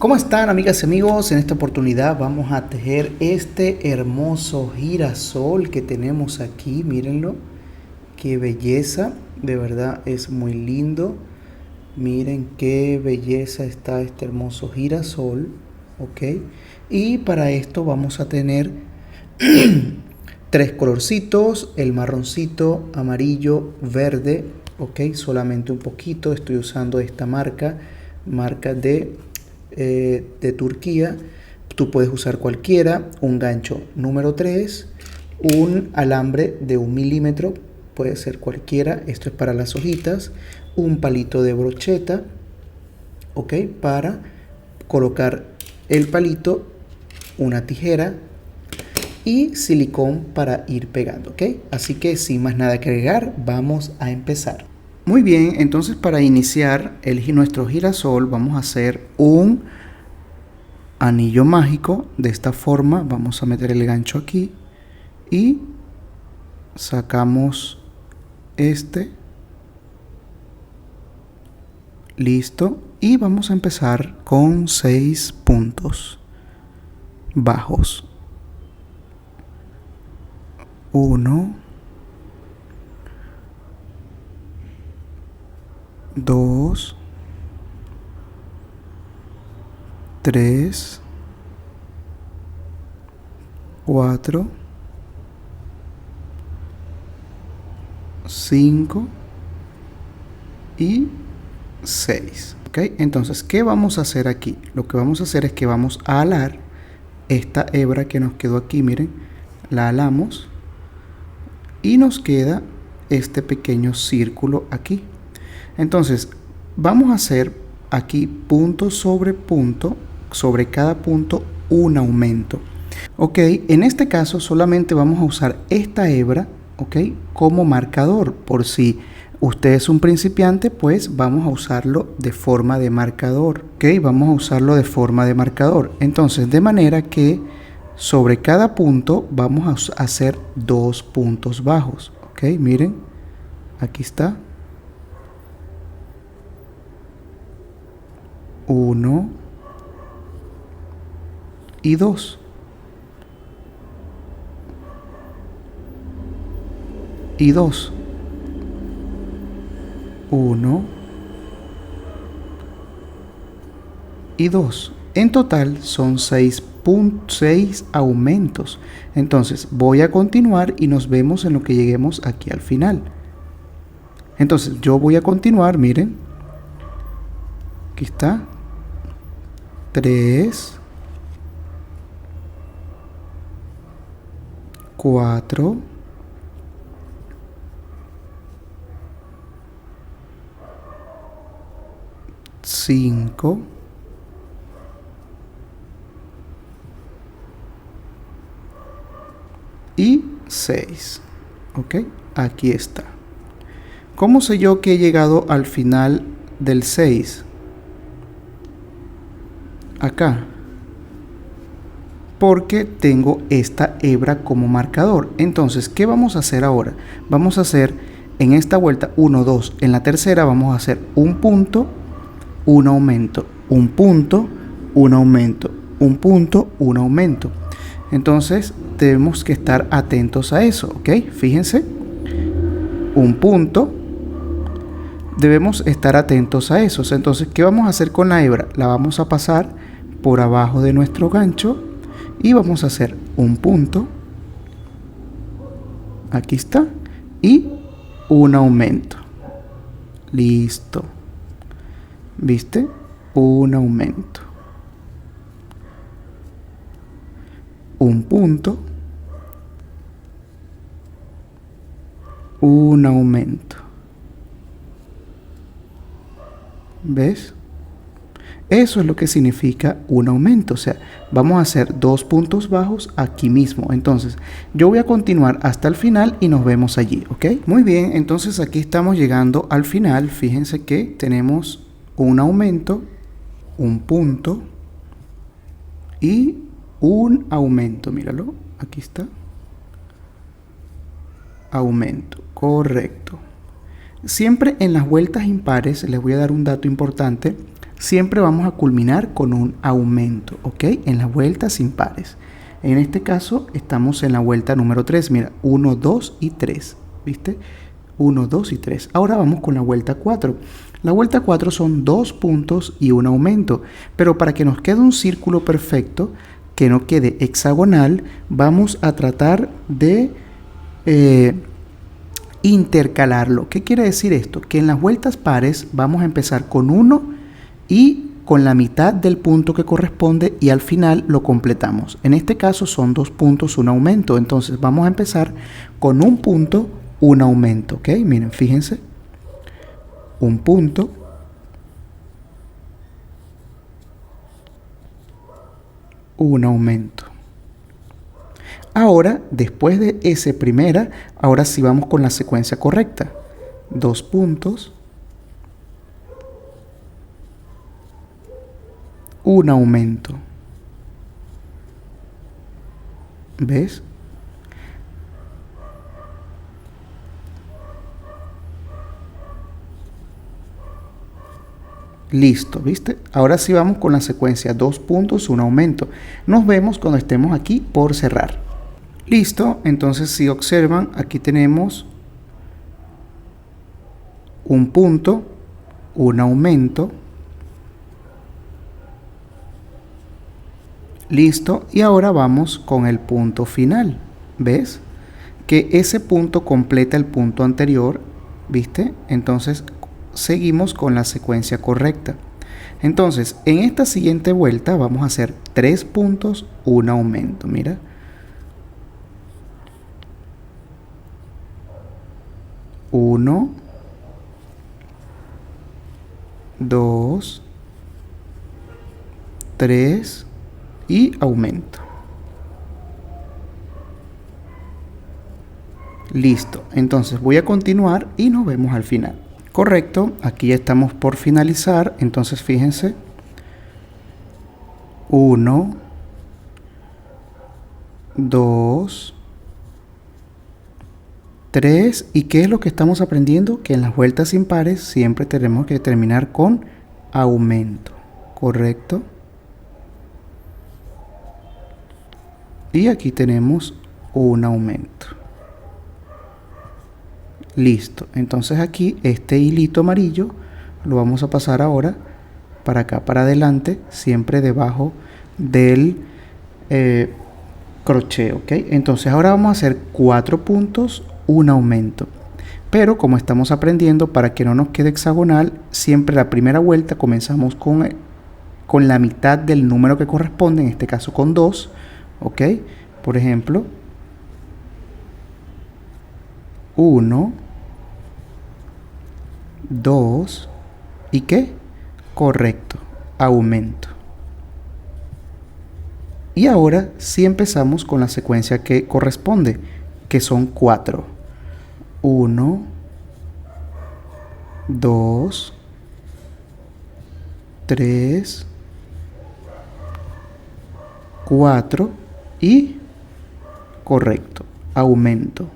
¿Cómo están, amigas y amigos? En esta oportunidad vamos a tejer este hermoso girasol que tenemos aquí. Mírenlo, qué belleza, de verdad es muy lindo. Miren qué belleza está este hermoso girasol, ¿ok? Y para esto vamos a tener tres colorcitos: el marroncito, amarillo, verde, ¿ok? Solamente un poquito. Estoy usando esta marca de Turquía. Tú puedes usar cualquiera. Un gancho número 3, un alambre de 1 milímetro, puede ser cualquiera, esto es para las hojitas, un palito de brocheta, ok, para colocar el palito, una tijera y silicón para ir pegando, ok. Así que sin más nada que agregar, vamos a empezar. Muy bien, entonces para iniciar nuestro girasol vamos a hacer un anillo mágico. De esta forma vamos a meter el gancho aquí y sacamos este, listo, y vamos a empezar con 6 puntos bajos. 1, 2, 3, 4, 5 y 6. ¿Ok? Entonces, ¿qué vamos a hacer aquí? Lo que vamos a hacer es que vamos a alar esta hebra que nos quedó aquí. Miren, la alamos y nos queda este pequeño círculo aquí. Entonces, vamos a hacer aquí punto sobre punto, sobre cada punto un aumento. Ok, en este caso solamente vamos a usar esta hebra, ok, como marcador. Por si usted es un principiante, pues vamos a usarlo de forma de marcador. Ok, vamos a usarlo de forma de marcador. Entonces, de manera que sobre cada punto vamos a hacer 2 puntos bajos. Ok, miren, aquí está. 1 y 2. Y 2. 1 y 2. En total son 6 aumentos. Entonces voy a continuar y nos vemos en lo que lleguemos aquí al final. Entonces yo voy a continuar, miren. Aquí está. 3, 4, 5, 6. Ok, aquí está. ¿Cómo sé yo que he llegado al final del 6? Acá, porque tengo esta hebra como marcador. Entonces, ¿qué vamos a hacer ahora? Vamos a hacer en esta vuelta 1, 2. En la tercera vamos a hacer un punto, un aumento, un punto, un aumento, un punto, un aumento. Entonces debemos que estar atentos a eso, ¿ok? Fíjense, un punto, debemos estar atentos a eso. Entonces, ¿qué vamos a hacer con la hebra? La vamos a pasar por abajo de nuestro gancho y vamos a hacer un punto, aquí está, y un aumento. Listo. ¿Viste? Un aumento, un punto, un aumento. ¿Ves? Eso es lo que significa un aumento. O sea, vamos a hacer 2 puntos bajos aquí mismo. Entonces, yo voy a continuar hasta el final y nos vemos allí, ¿ok? Muy bien, entonces aquí estamos llegando al final. Fíjense que tenemos un aumento, un punto y un aumento. Míralo, aquí está. Aumento, correcto. Siempre en las vueltas impares, les voy a dar un dato importante, siempre vamos a culminar con un aumento, ¿ok? En las vueltas impares. En este caso estamos en la vuelta número 3, mira, 1, 2 y 3, ¿viste? 1, 2 y 3. Ahora vamos con la vuelta 4. La vuelta 4 son 2 puntos y un aumento, pero para que nos quede un círculo perfecto, que no quede hexagonal, vamos a tratar de intercalarlo. ¿Qué quiere decir esto? Que en las vueltas pares vamos a empezar con 1 y con la mitad del punto que corresponde y al final lo completamos. En este caso son 2 puntos, un aumento. Entonces vamos a empezar con un punto, un aumento. ¿Ok? Miren, fíjense. Un punto. Un aumento. Ahora, después de ese primera, ahora sí vamos con la secuencia correcta. 2 puntos. Un aumento. ¿Ves? Listo, ¿viste? Ahora sí vamos con la secuencia 2 puntos, un aumento. Nos vemos cuando estemos aquí por cerrar. Listo, entonces si observan, aquí tenemos un punto, un aumento. Listo, y ahora vamos con el punto final. ¿Ves? Que ese punto completa el punto anterior, ¿viste? Entonces seguimos con la secuencia correcta. Entonces, en esta siguiente vuelta vamos a hacer 3 puntos, un aumento. Mira. 1, 2, 3 y aumento. Listo, entonces voy a continuar y nos vemos al final. Correcto, aquí ya estamos por finalizar, entonces fíjense. 1, 2, 3, ¿y qué es lo que estamos aprendiendo? Que en las vueltas impares siempre tenemos que terminar con aumento, ¿correcto? Y aquí tenemos un aumento. Listo, entonces aquí este hilito amarillo lo vamos a pasar ahora para acá, para adelante, siempre debajo del crochet, ¿ok? Entonces ahora vamos a hacer 4 puntos, un aumento. Pero como estamos aprendiendo, para que no nos quede hexagonal, siempre la primera vuelta comenzamos con la mitad del número que corresponde, en este caso con 2, ¿ok? Por ejemplo, 1, 2, ¿y qué? Correcto, aumento. Y ahora sí empezamos con la secuencia que corresponde, que son 4. 1, 2, 3, 4 y correcto, aumento.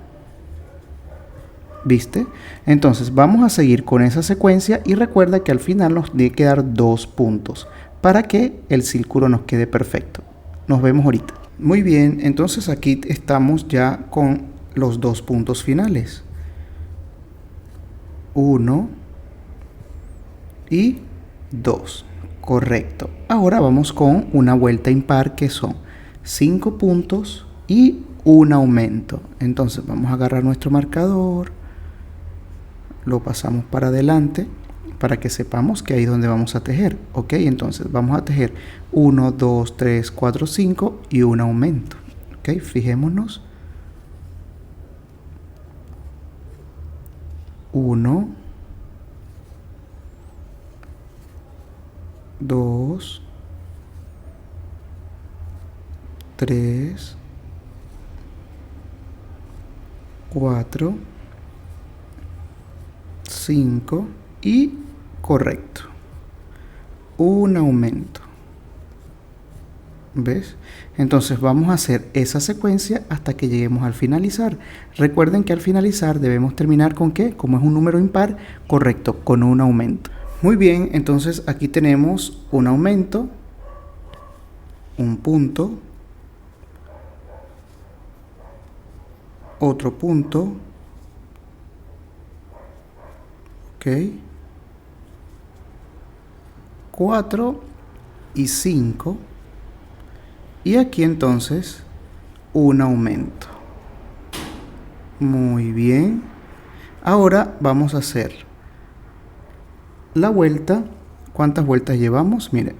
¿Viste? Entonces vamos a seguir con esa secuencia y recuerda que al final nos tiene que dar 2 puntos para que el círculo nos quede perfecto. Nos vemos ahorita. Muy bien, entonces aquí estamos ya con los 2 puntos finales. 1 y 2. Correcto. Ahora vamos con una vuelta impar que son 5 puntos y un aumento. Entonces vamos a agarrar nuestro marcador, lo pasamos para adelante para que sepamos que ahí es donde vamos a tejer. Ok, entonces vamos a tejer 1, 2, 3, 4, 5 y un aumento. Ok, fijémonos. 1, 2, 3, 4, 5 y correcto, un aumento. ¿Ves? Entonces vamos a hacer esa secuencia hasta que lleguemos al finalizar. Recuerden que al finalizar debemos terminar con ¿qué? Como es un número impar, correcto, con un aumento. Muy bien, entonces aquí tenemos un aumento, un punto, otro punto, ok, 4 y 5, y aquí entonces un aumento. Muy bien, ahora vamos a hacer la vuelta. ¿Cuántas vueltas llevamos? Mire,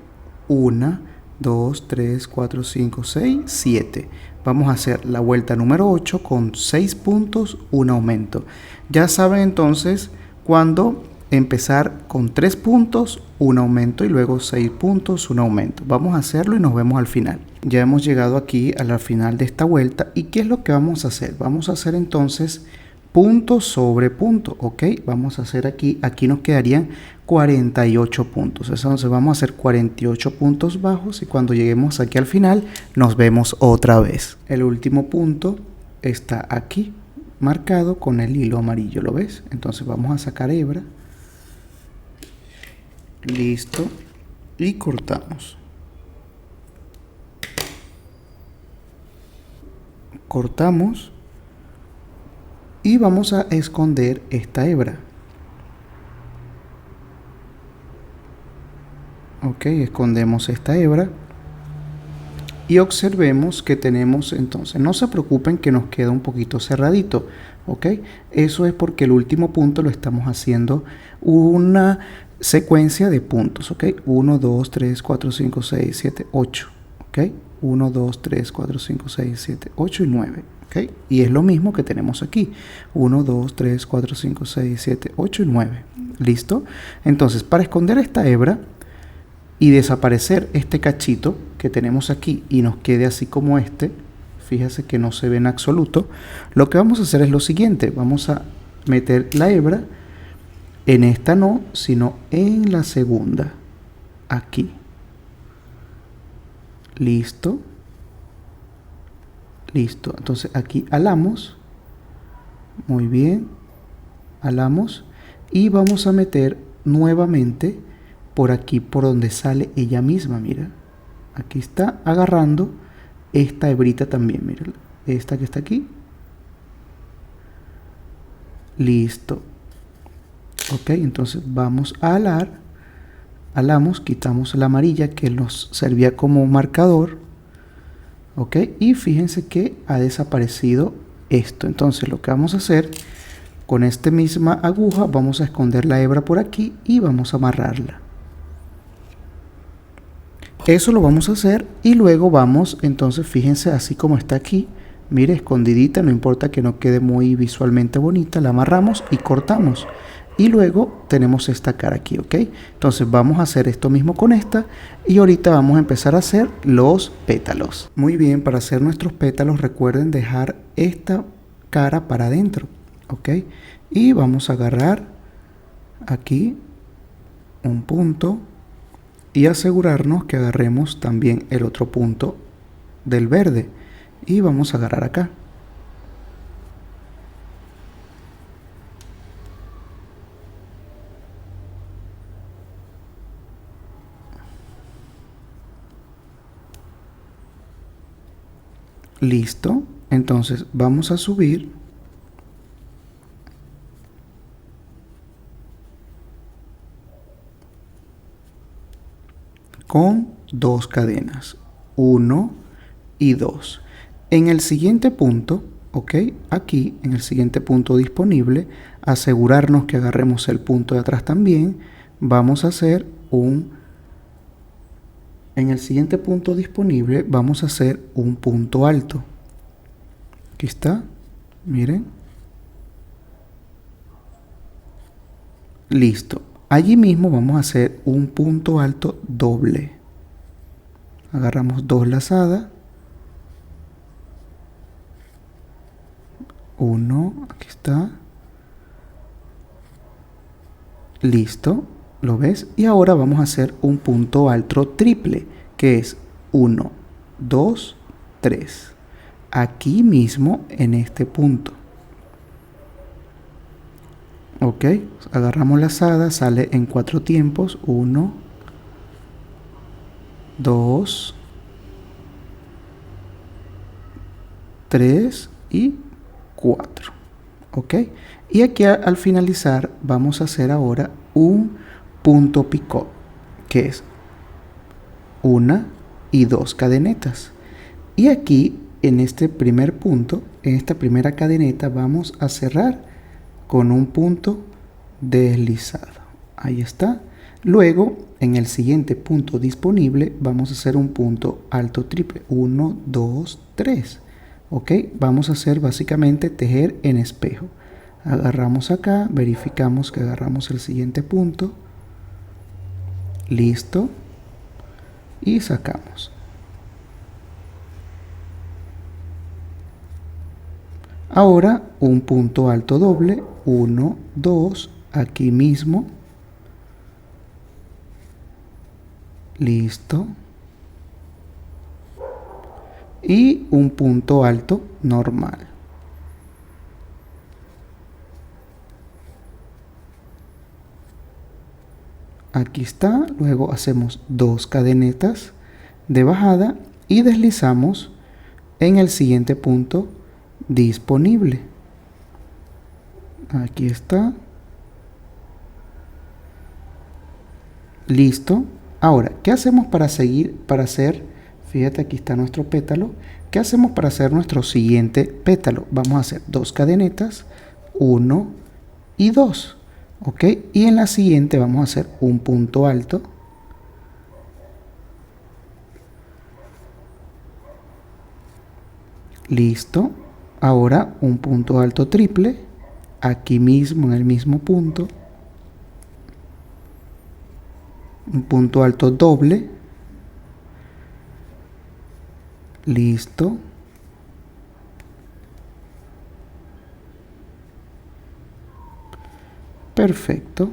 1, 2, 3, 4, 5, 6, 7. Vamos a hacer la vuelta número 8 con 6 puntos, un aumento. Ya saben entonces cuándo empezar con 3 puntos, un aumento, y luego 6 puntos, un aumento. Vamos a hacerlo y nos vemos al final. Ya hemos llegado aquí a la final de esta vuelta. ¿Y qué es lo que vamos a hacer? Vamos a hacer entonces punto sobre punto, ok. Vamos a hacer aquí nos quedarían 48 puntos. Entonces vamos a hacer 48 puntos bajos, y cuando lleguemos aquí al final nos vemos otra vez. El último punto está aquí marcado con el hilo amarillo, ¿lo ves? Entonces vamos a sacar hebra, listo, y cortamos. Cortamos y vamos a esconder esta hebra. Ok, escondemos esta hebra y observemos que tenemos, entonces no se preocupen que nos queda un poquito cerradito, ok. Eso es porque el último punto lo estamos haciendo una secuencia de puntos, ok. 1, 2, 3, 4, 5, 6, 7, 8, ok. 1, 2, 3, 4, 5, 6, 7, 8 y 9. ¿Okay? Y es lo mismo que tenemos aquí. 1, 2, 3, 4, 5, 6, 7, 8 y 9. ¿Listo? Entonces, para esconder esta hebra y desaparecer este cachito que tenemos aquí y nos quede así como este, fíjese que no se ve en absoluto, lo que vamos a hacer es lo siguiente. Vamos a meter la hebra en esta, no, sino en la segunda. Aquí. Listo. Listo, entonces aquí alamos, muy bien, alamos, y vamos a meter nuevamente por aquí, por donde sale ella misma, mira, aquí está agarrando esta hebrita también, mira, esta que está aquí, listo, ok. Entonces vamos a alar, alamos, quitamos la amarilla que nos servía como marcador, ok, y fíjense que ha desaparecido esto. Entonces lo que vamos a hacer con esta misma aguja, vamos a esconder la hebra por aquí y vamos a amarrarla. Eso lo vamos a hacer y luego vamos, entonces fíjense así como está aquí, mire, escondidita, no importa que no quede muy visualmente bonita, la amarramos y cortamos. Y luego tenemos esta cara aquí, ¿ok? Entonces vamos a hacer esto mismo con esta y ahorita vamos a empezar a hacer los pétalos. Muy bien, para hacer nuestros pétalos recuerden dejar esta cara para adentro, ¿ok? Y vamos a agarrar aquí un punto y asegurarnos que agarremos también el otro punto del verde y vamos a agarrar acá. Listo, entonces vamos a subir con 2 cadenas, 1 y 2. En el siguiente punto, ok, aquí en el siguiente punto disponible, asegurarnos que agarremos el punto de atrás también, vamos a hacer en el siguiente punto disponible vamos a hacer un punto alto. Aquí está, miren. Listo. Allí mismo vamos a hacer un punto alto doble. Agarramos 2 lazadas. 1, aquí está. Listo. ¿Lo ves? Y ahora vamos a hacer un punto alto triple, que es 1, 2, 3. Aquí mismo en este punto. Ok, agarramos la lazada, sale en 4 tiempos, 1, 2, 3 y 4. Ok, y aquí al finalizar vamos a hacer ahora un punto picot, que es 1 y 2 cadenetas. Y aquí en este primer punto, en esta primera cadeneta, vamos a cerrar con un punto deslizado. Ahí está. Luego en el siguiente punto disponible vamos a hacer un punto alto triple, 1, 2, 3. Ok, vamos a hacer básicamente tejer en espejo. Agarramos acá, verificamos que agarramos el siguiente punto, listo, y sacamos. Ahora un punto alto doble, 1, 2, aquí mismo, listo, y un punto alto normal. Aquí está, luego hacemos 2 cadenetas de bajada y deslizamos en el siguiente punto disponible. Aquí está. Listo. Ahora, ¿qué hacemos para hacer, fíjate, aquí está nuestro pétalo. ¿Qué hacemos para hacer nuestro siguiente pétalo? Vamos a hacer 2 cadenetas, 1 y 2. ¿Ok? Y en la siguiente vamos a hacer un punto alto. Listo. Ahora un punto alto triple, aquí mismo en el mismo punto. Un punto alto doble. Listo. Perfecto.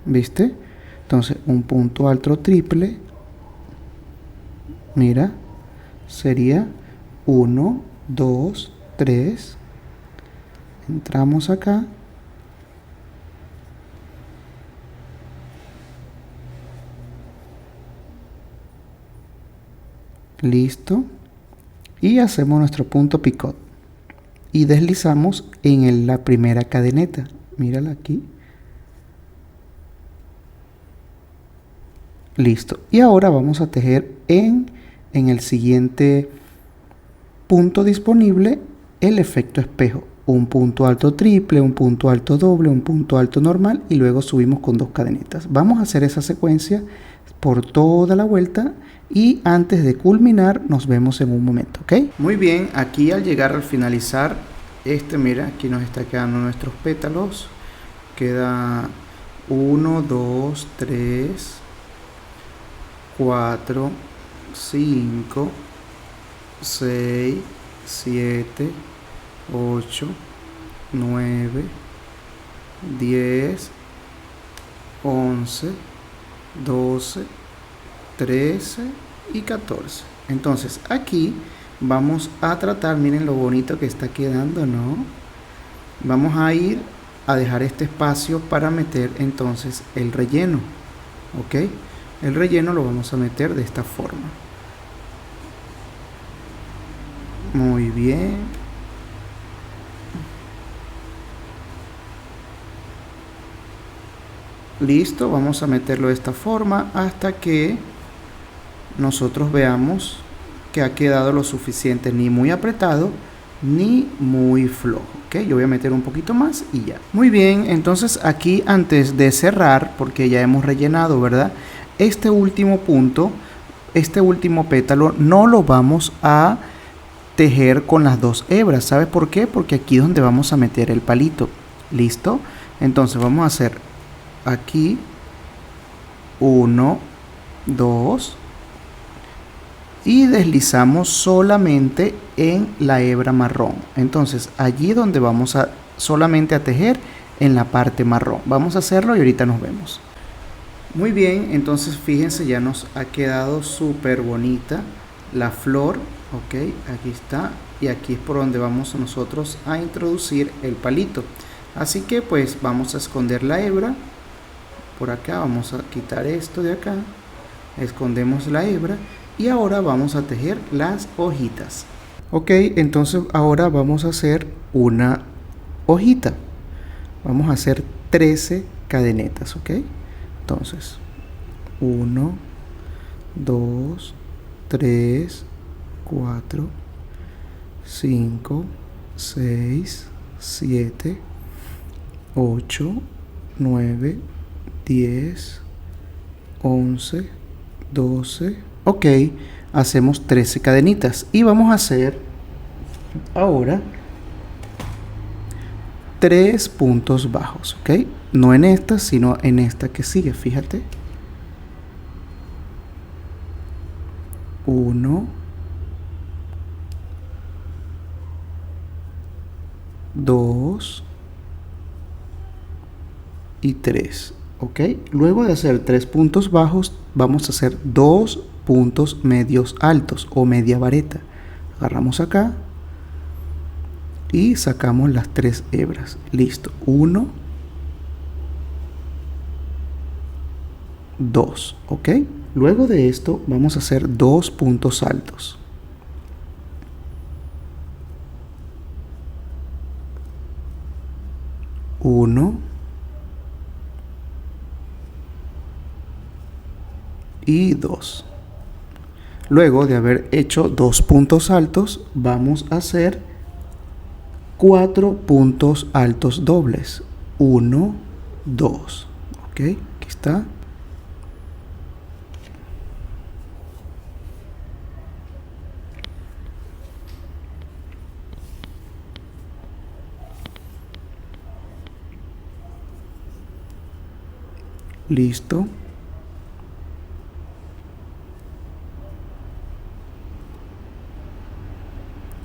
¿Viste? Entonces un punto alto triple, mira, sería 1, 2, 3. Entramos acá. Listo. Y hacemos nuestro punto picot. Y deslizamos en la primera cadeneta. Mírala aquí. Listo. Y ahora vamos a tejer en el siguiente punto disponible el efecto espejo. Un punto alto triple, un punto alto doble, un punto alto normal y luego subimos con 2 cadenetas. Vamos a hacer esa secuencia por toda la vuelta y antes de culminar nos vemos en un momento, ¿ok? Muy bien, aquí al llegar al finalizar mira, aquí nos está quedando nuestros pétalos. Queda 1, 2, 3, 4, 5, 6, 7, 8, 9, 10, 11, 12, 13 y 14. Entonces aquí vamos a tratar, miren lo bonito que está quedando, ¿no? Vamos a ir a dejar este espacio para meter entonces el relleno, ¿ok? El relleno lo vamos a meter de esta forma. Muy bien. Listo, vamos a meterlo de esta forma hasta que nosotros veamos que ha quedado lo suficiente, ni muy apretado ni muy flojo. ¿Ok? Yo voy a meter un poquito más y ya. Muy bien, entonces aquí antes de cerrar, porque ya hemos rellenado, ¿verdad? Este último punto, este último pétalo, no lo vamos a tejer con las 2 hebras. ¿Sabes por qué? Porque aquí es donde vamos a meter el palito. ¿Listo? Entonces vamos a hacer aquí 1, 2 y deslizamos solamente en la hebra marrón. Entonces allí donde vamos a solamente a tejer en la parte marrón. Vamos a hacerlo y ahorita nos vemos. Muy bien, entonces fíjense, ya nos ha quedado súper bonita la flor. Ok, aquí está, y aquí es por donde vamos nosotros a introducir el palito. Así que pues vamos a esconder la hebra por acá, vamos a quitar esto de acá, escondemos la hebra y ahora vamos a tejer las hojitas. Ok, entonces ahora vamos a hacer una hojita. Vamos a hacer 13 cadenetas, ok. Entonces 1, 2, 3, 4, 5, 6, 7, 8, 9, 10, 11, 12. Ok, hacemos 13 cadenitas y vamos a hacer ahora 3 puntos bajos, ok. No en esta, sino en esta que sigue, fíjate. 1, 2 y 3, ok. Luego de hacer 3 puntos bajos, vamos a hacer 2 puntos medios altos o media vareta. Agarramos acá y sacamos las 3 hebras. Listo. 1, 2, ok. Luego de esto vamos a hacer 2 puntos altos. 1 y 2. Luego de haber hecho 2 puntos altos, vamos a hacer 4 puntos altos dobles. 1, 2. Ok, aquí está. Listo.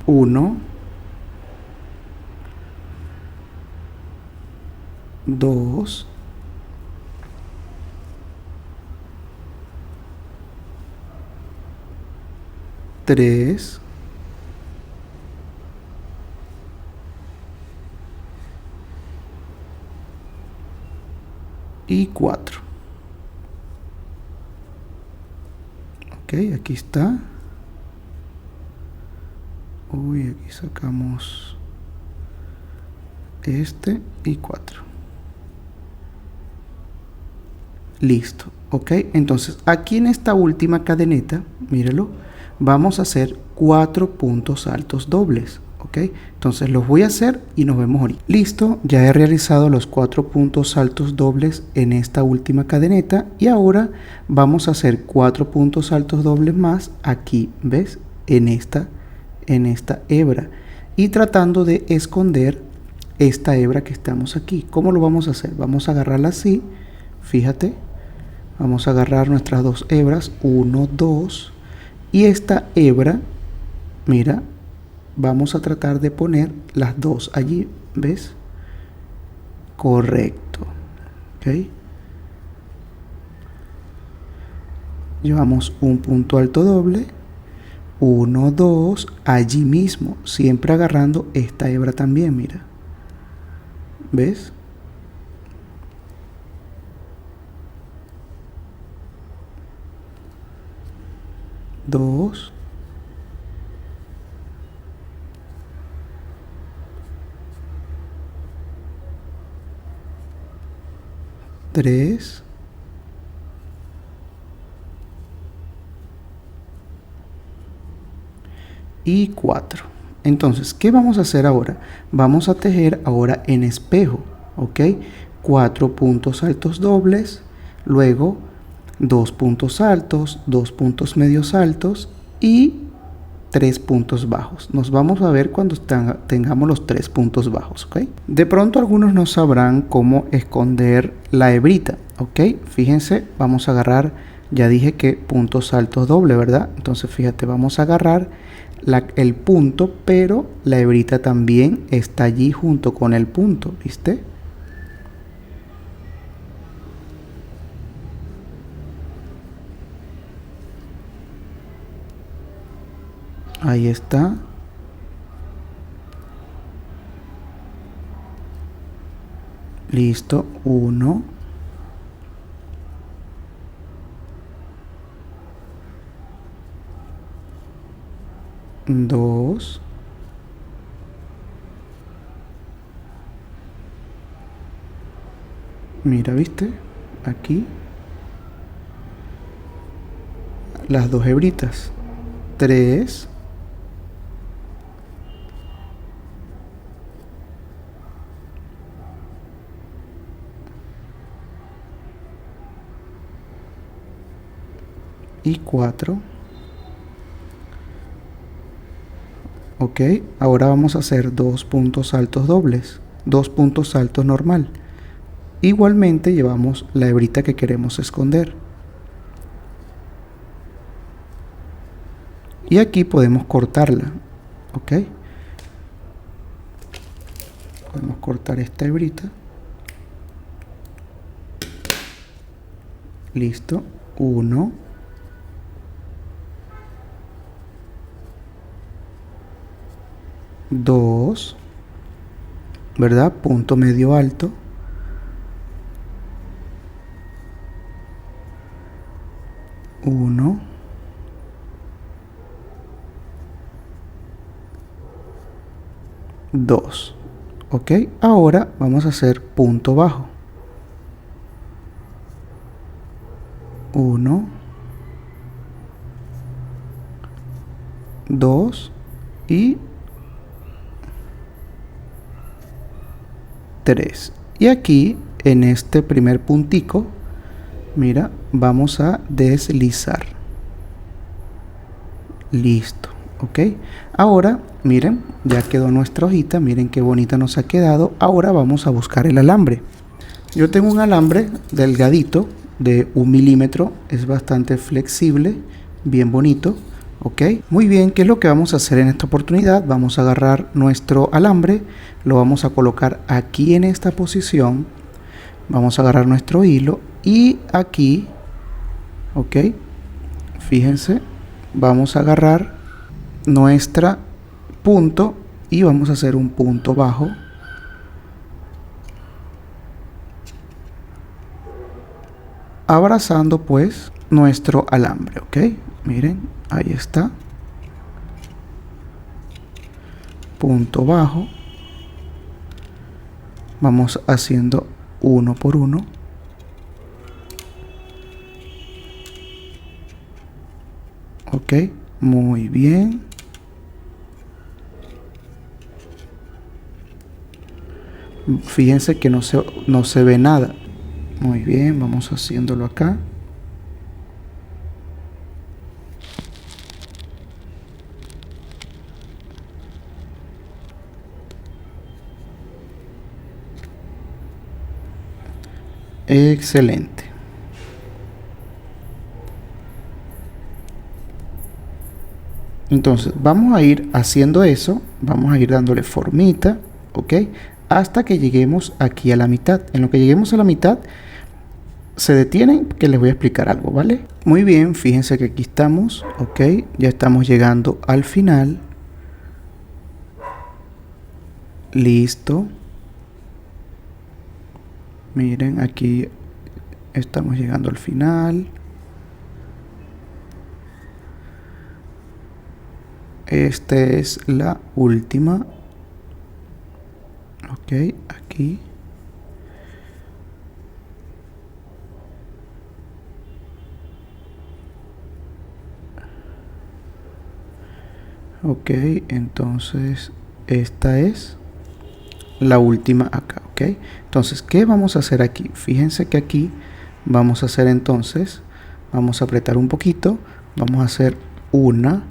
1, 2, 3, 4. Ok, aquí está. Uy, aquí sacamos este y 4. Listo, ok. Entonces aquí en esta última cadeneta, míralo, vamos a hacer 4 puntos altos dobles, ok. Entonces los voy a hacer y nos vemos ahorita. Listo, ya he realizado los 4 puntos altos dobles en esta última cadeneta y ahora vamos a hacer 4 puntos altos dobles más aquí, ¿ves? En esta hebra y tratando de esconder esta hebra que estamos aquí. ¿Cómo lo vamos a hacer? Vamos a agarrarla así, fíjate, vamos a agarrar nuestras 2 hebras, 1, 2, y esta hebra, mira, vamos a tratar de poner las 2 allí, ¿ves? Correcto, ok. Llevamos un punto alto doble, 1, 2, allí mismo, siempre agarrando esta hebra también, mira, ¿ves? Dos, tres, y 4. Entonces, ¿qué vamos a hacer ahora? Vamos a tejer ahora en espejo, ¿ok? 4 puntos altos dobles, luego 2 puntos altos, 2 puntos medios altos y 3 puntos bajos. Nos vamos a ver cuando tengamos los 3 puntos bajos, ¿ok? De pronto algunos no sabrán cómo esconder la hebrita, ¿ok? Fíjense, vamos a agarrar, ya dije que puntos altos doble, ¿verdad? Entonces fíjate, vamos a agarrar el punto, pero la hebrita también está allí junto con el punto, ¿viste? Ahí está. Listo. 1, 2, mira, ¿viste? Aquí las dos hebritas. 3, 4. Ok, ahora vamos a hacer 2 puntos altos dobles, 2 puntos altos normal. Igualmente llevamos la hebrita que queremos esconder. Y aquí podemos cortarla, ok. Podemos cortar esta hebrita. Listo. 1, 2, ¿verdad? Punto medio alto. 1, 2. Ok, ahora vamos a hacer punto bajo. 1, 2 y 3. Y aquí en este primer puntico, mira, vamos a deslizar. Listo, ok. Ahora, miren, ya quedó nuestra hojita. Miren qué bonita nos ha quedado. Ahora vamos a buscar el alambre. Yo tengo un alambre delgadito de 1 milímetro. Es bastante flexible, bien bonito. Ok, muy bien. ¿Qué es lo que vamos a hacer en esta oportunidad? Vamos a agarrar nuestro alambre, lo vamos a colocar aquí en esta posición. Vamos a agarrar nuestro hilo y aquí, ok, fíjense, vamos a agarrar nuestra punto y vamos a hacer un punto bajo. Abrazando pues nuestro alambre, ok. Miren, ahí está. Punto bajo. Vamos haciendo uno por uno. Ok, muy bien. Fíjense que no se ve nada. Muy bien, vamos haciéndolo acá. Excelente. Entonces vamos a ir haciendo eso, vamos a ir dándole formita, ok, hasta que lleguemos aquí a la mitad. En lo que lleguemos a la mitad, se detienen que les voy a explicar algo, ¿vale? Muy bien, fíjense que aquí estamos, ok, ya estamos llegando al final. Listo. Miren, aquí estamos llegando al final. Esta es la última. Ok, aquí. Ok, entonces esta es la última acá, ok. Entonces, ¿qué vamos a hacer aquí? Fíjense que aquí vamos a hacer entonces, vamos a apretar un poquito, vamos a hacer 1,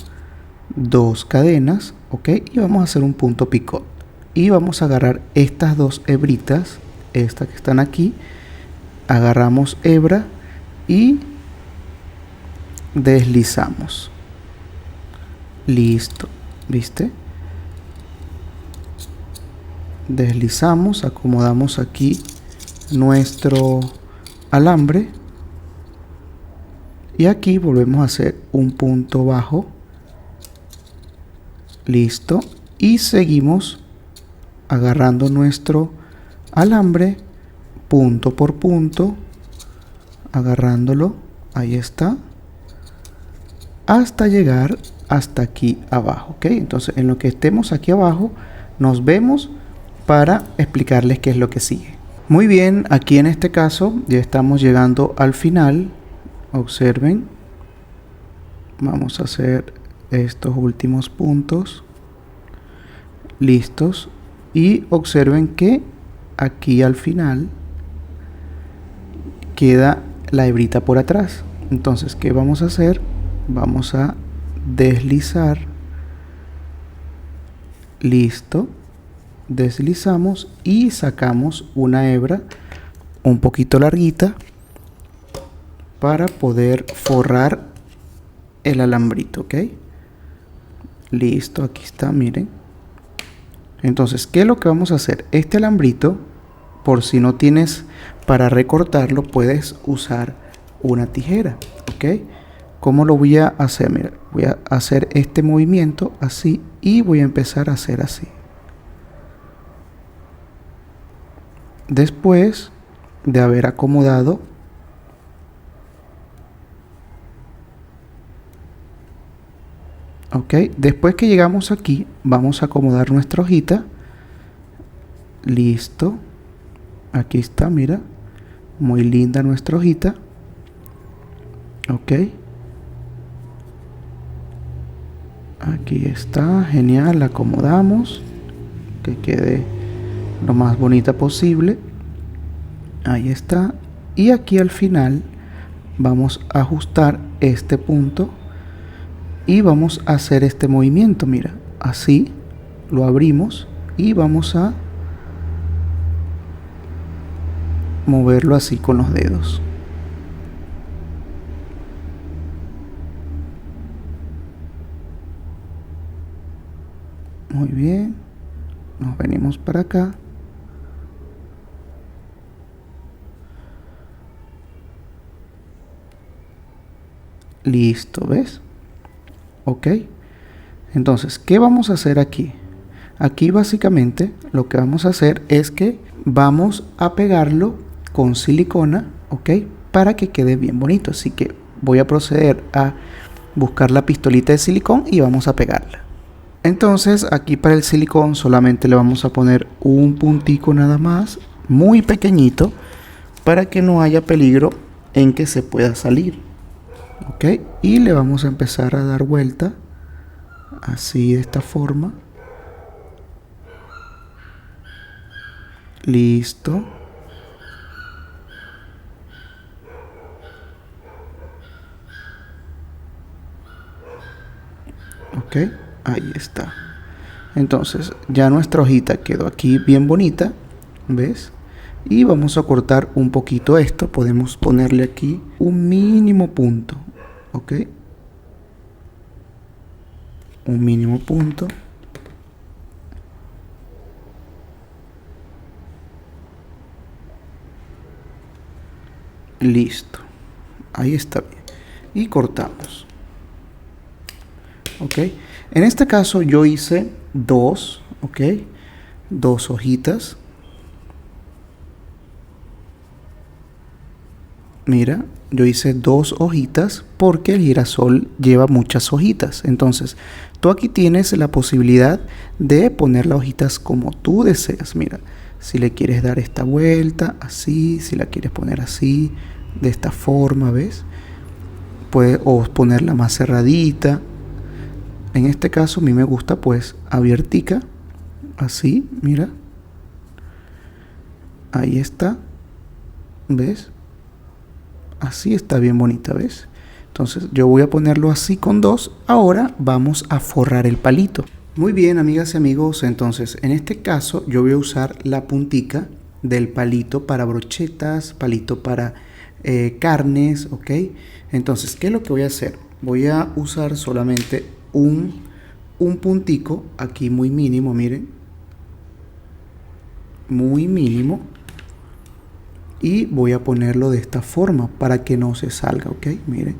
2 cadenas, ok, y vamos a hacer un punto picot. Y vamos a agarrar estas dos hebritas, estas que están aquí, agarramos hebra y deslizamos. Listo, ¿viste? Deslizamos, acomodamos aquí nuestro alambre y aquí volvemos a hacer un punto bajo. Listo, y seguimos agarrando nuestro alambre, punto por punto, agarrándolo, ahí está, hasta llegar hasta aquí abajo, ¿ok? Entonces, en lo que estemos aquí abajo, nos vemos para explicarles qué es lo que sigue. Muy bien, aquí en este caso ya estamos llegando al final. Observen, vamos a hacer estos últimos puntos, listos, y observen que aquí al final queda la hebrita por atrás. Entonces, ¿qué vamos a hacer? Vamos a deslizar, listo, deslizamos y sacamos una hebra un poquito larguita para poder forrar el alambrito, ¿ok? Listo, aquí está, miren. Entonces, ¿qué es lo que vamos a hacer? Este alambrito, por si no tienes para recortarlo, puedes usar una tijera, ¿ok? ¿Cómo lo voy a hacer? Mira, voy a hacer este movimiento así y voy a empezar a hacer así. Después de haber acomodado ok, después que llegamos aquí, vamos a acomodar nuestra hojita. Listo. Aquí está, mira. Muy linda nuestra hojita. Ok. Aquí está, genial, la acomodamos. Que quede lo más bonita posible. Ahí está. Y aquí al final vamos a ajustar este punto. Y vamos a hacer este movimiento, mira, así lo abrimos y vamos a moverlo así con los dedos. Muy bien, nos venimos para acá. Listo, ¿ves? Ok, entonces, ¿qué vamos a hacer aquí? Aquí básicamente lo que vamos a hacer es que vamos a pegarlo con silicona, ok, para que quede bien bonito. Así que voy a proceder a buscar la pistolita de silicón y vamos a pegarla. Entonces aquí para el silicón solamente le vamos a poner un puntico nada más, muy pequeñito, para que no haya peligro en que se pueda salir. Ok, y le vamos a empezar a dar vuelta así de esta forma. Listo. Ok, ahí está. Entonces ya nuestra hojita quedó aquí bien bonita, ¿ves? Y vamos a cortar un poquito esto. Podemos ponerle aquí un mínimo punto, ok, un mínimo punto. Listo, ahí está bien. Y cortamos, ok. En este caso yo hice dos, ok, dos hojitas. Mira, yo hice dos hojitas porque el girasol lleva muchas hojitas. Entonces, tú aquí tienes la posibilidad de poner las hojitas como tú deseas. Mira, si le quieres dar esta vuelta, así, si la quieres poner así, de esta forma, ¿ves? Puedes o ponerla más cerradita. En este caso, a mí me gusta pues abiertica, así, mira. Ahí está, ¿ves? Así está bien bonita, ¿ves? Entonces yo voy a ponerlo así con dos. Ahora vamos a forrar el palito. Muy bien, amigas y amigos, entonces en este caso yo voy a usar la puntica del palito para brochetas, palito para carnes, ¿ok? Entonces, ¿qué es lo que voy a hacer? Voy a usar solamente un puntico aquí muy mínimo, miren. Muy mínimo. Y voy a ponerlo de esta forma para que no se salga, ¿ok? Miren.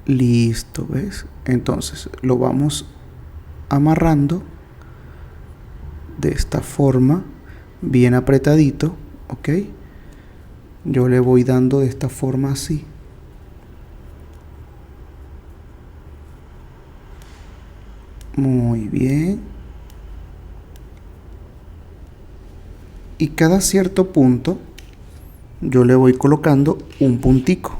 Listo, ¿ves? Entonces lo vamos amarrando de esta forma, bien apretadito, ¿ok? Yo le voy dando de esta forma así. Muy bien. Y cada cierto punto yo le voy colocando un puntico.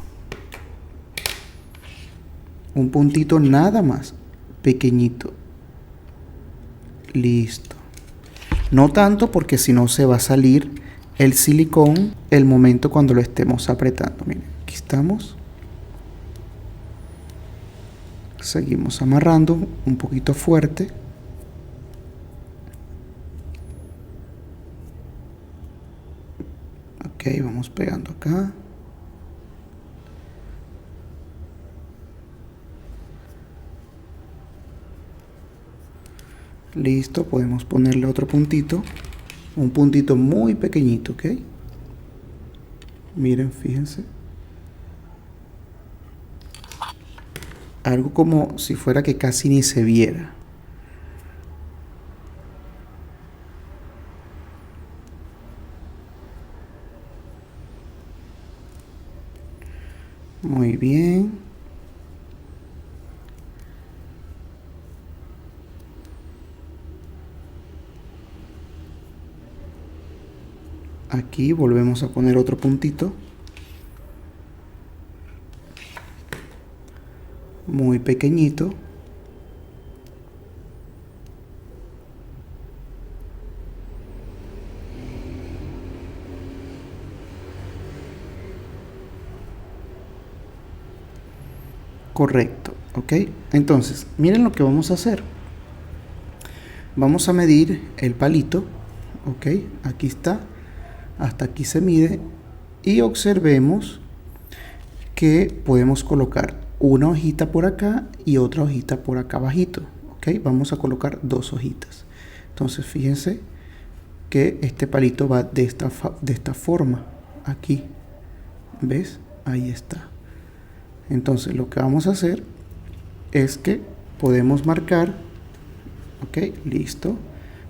Un puntito nada más, pequeñito. Listo. No tanto porque si no se va a salir el silicón el momento cuando lo estemos apretando. Miren, aquí estamos. Seguimos amarrando un poquito fuerte. Ok, vamos pegando acá. Listo, podemos ponerle otro puntito. Un puntito muy pequeñito, ¿ok? Miren, fíjense. Algo como si fuera que casi ni se viera. Muy bien. Aquí volvemos a poner otro puntito. Muy pequeñito. Correcto, ¿ok? Entonces, miren lo que vamos a hacer. Vamos a medir el palito, ¿ok? Aquí está, hasta aquí se mide y observemos que podemos colocar una hojita por acá y otra hojita por acá abajito, ¿ok? Vamos a colocar dos hojitas. Entonces, fíjense que este palito va de esta forma, aquí, ¿ves? Ahí está. Entonces lo que vamos a hacer es que podemos marcar, ok, listo.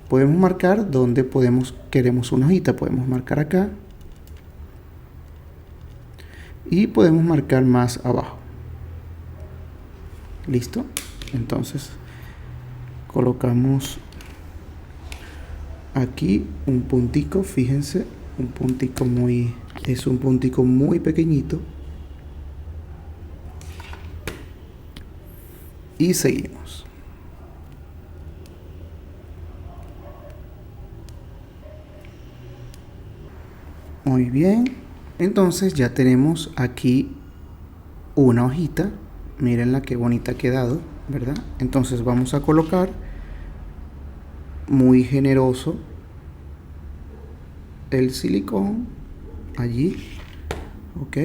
Podemos marcar donde queremos una hojita, podemos marcar acá y podemos marcar más abajo. Listo. Entonces colocamos aquí un puntico, fíjense, un puntico es un puntico muy pequeñito. Y seguimos. Muy bien. Entonces ya tenemos aquí una hojita. Miren qué bonita ha quedado, ¿verdad? Entonces vamos a colocar muy generoso el silicón allí. Ok.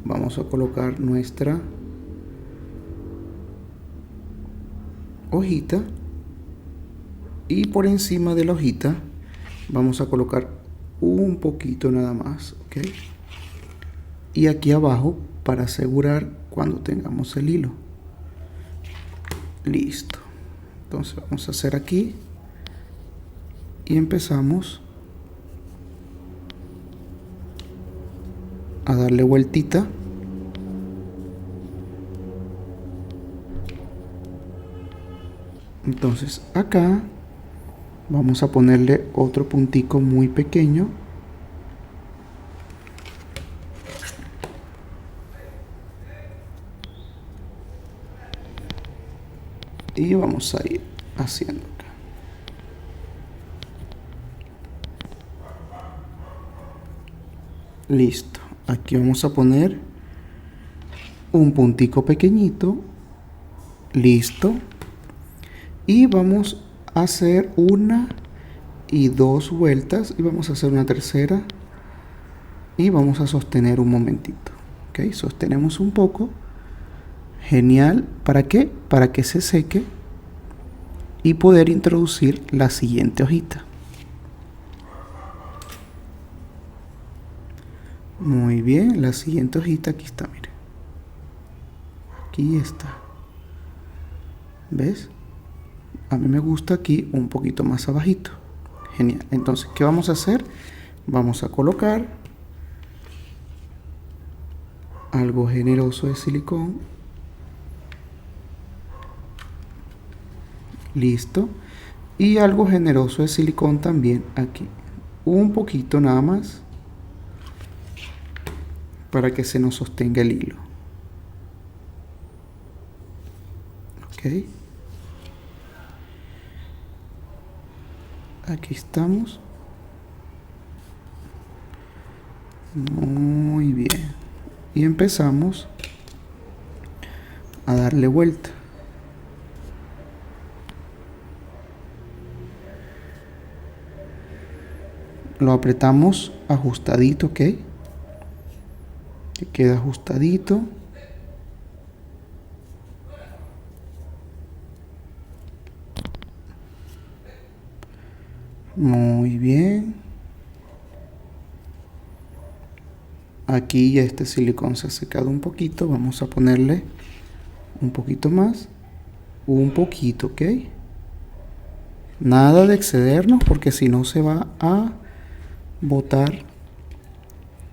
Vamos a colocar nuestra hojita y por encima de la hojita vamos a colocar un poquito nada más, ¿ok? Y aquí abajo para asegurar cuando tengamos el hilo. Listo. Entonces vamos a hacer aquí y empezamos a darle vueltita. Entonces acá vamos a ponerle otro puntico muy pequeño. Y vamos a ir haciendo acá. Listo. Aquí vamos a poner un puntico pequeñito. Listo. Y vamos a hacer una y dos vueltas y vamos a hacer una tercera y vamos a sostener un momentito. Ok, sostenemos un poco. Genial. ¿Para qué? Para que se seque y poder introducir la siguiente hojita. Muy bien, la siguiente hojita aquí está, mire. Aquí está. ¿Ves? A mí me gusta aquí un poquito más abajito. Genial. Entonces, ¿qué vamos a hacer? Vamos a colocar algo generoso de silicón. Listo. Y algo generoso de silicón también aquí. Un poquito nada más, para que se nos sostenga el hilo. Ok. Aquí estamos. Muy bien. Y empezamos a darle vuelta. Lo apretamos ajustadito, ¿ok? Que quede ajustadito. Muy bien. Aquí ya este silicón se ha secado un poquito. Vamos a ponerle un poquito más. Un poquito, ¿ok? Nada de excedernos porque si no se va a botar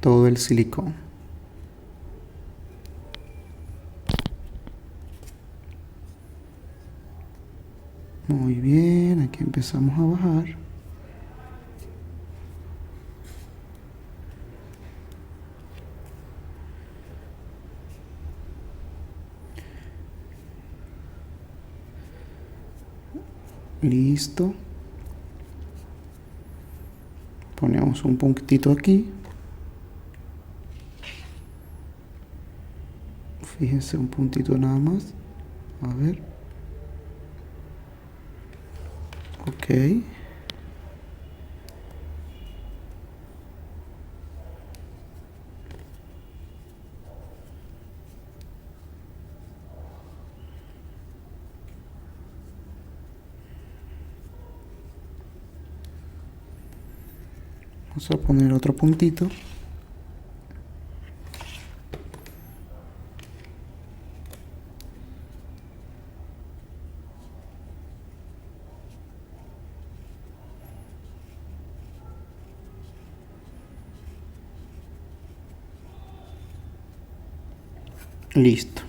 todo el silicón. Muy bien, aquí empezamos a bajar. Listo. Ponemos un puntito aquí. Fíjense, un puntito nada más. A ver. Ok. Vamos a poner otro puntito. Listo.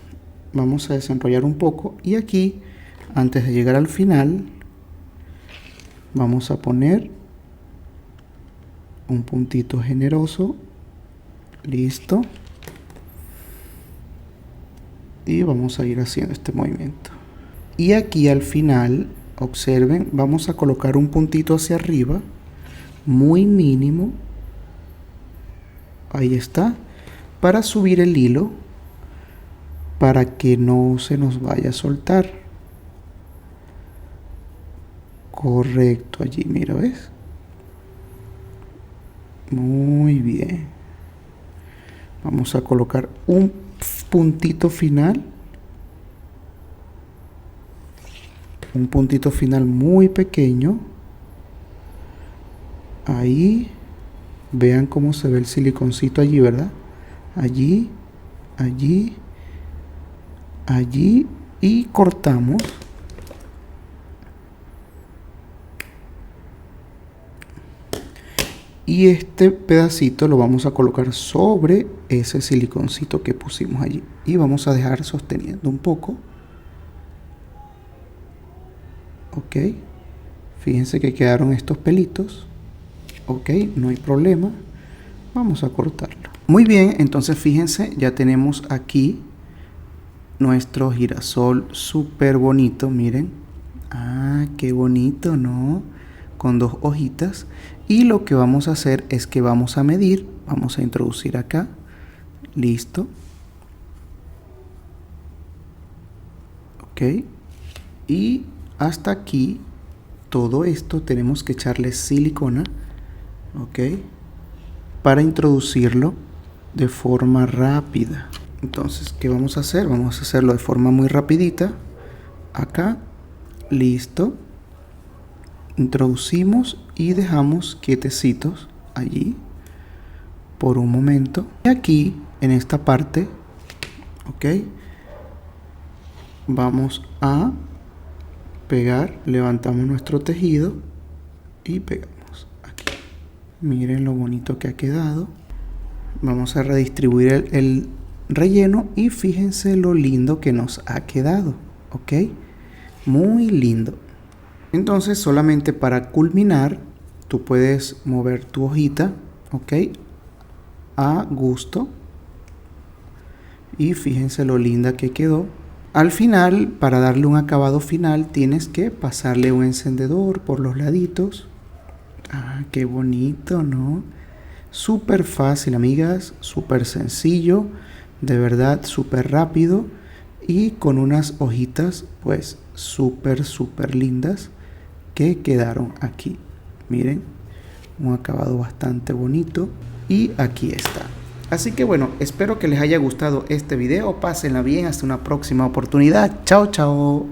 Vamos a desenrollar un poco y aquí, antes de llegar al final, vamos a poner un puntito generoso. Listo. Y vamos a ir haciendo este movimiento. Y aquí al final, observen, vamos a colocar un puntito hacia arriba, muy mínimo. Ahí está. Para subir el hilo, para que no se nos vaya a soltar. Correcto, allí, mira, ¿ves? Muy bien. Vamos a colocar un puntito final. Un puntito final muy pequeño. Ahí. Vean cómo se ve el siliconcito allí, ¿verdad? Allí, allí, allí. Y cortamos. Y este pedacito lo vamos a colocar sobre ese siliconcito que pusimos allí. Y vamos a dejar sosteniendo un poco. Ok. Fíjense que quedaron estos pelitos. Ok, no hay problema. Vamos a cortarlo. Muy bien, entonces fíjense, ya tenemos aquí nuestro girasol súper bonito, miren. Ah, qué bonito, ¿no? Con dos hojitas. Y lo que vamos a hacer es que vamos a medir. Vamos a introducir acá. Listo. Ok. Y hasta aquí, todo esto tenemos que echarle silicona. Ok. Para introducirlo de forma rápida. Entonces, ¿qué vamos a hacer? Vamos a hacerlo de forma muy rapidita. Acá. Listo. Introducimos y dejamos quietecitos allí por un momento. Y aquí, en esta parte, ok, vamos a pegar, levantamos nuestro tejido y pegamos. Miren lo bonito que ha quedado. Vamos a redistribuir el relleno y fíjense lo lindo que nos ha quedado, ¿ok? Muy lindo. Entonces, solamente para culminar, tú puedes mover tu hojita, ¿ok? A gusto. Y fíjense lo linda que quedó. Al final, para darle un acabado final, tienes que pasarle un encendedor por los laditos. Ah, qué bonito, ¿no? Súper fácil, amigas, súper sencillo, de verdad súper rápido y con unas hojitas pues súper lindas que quedaron aquí. Miren, un acabado bastante bonito y aquí está. Así que bueno, espero que les haya gustado este video, pásenla bien, hasta una próxima oportunidad. Chao, chao.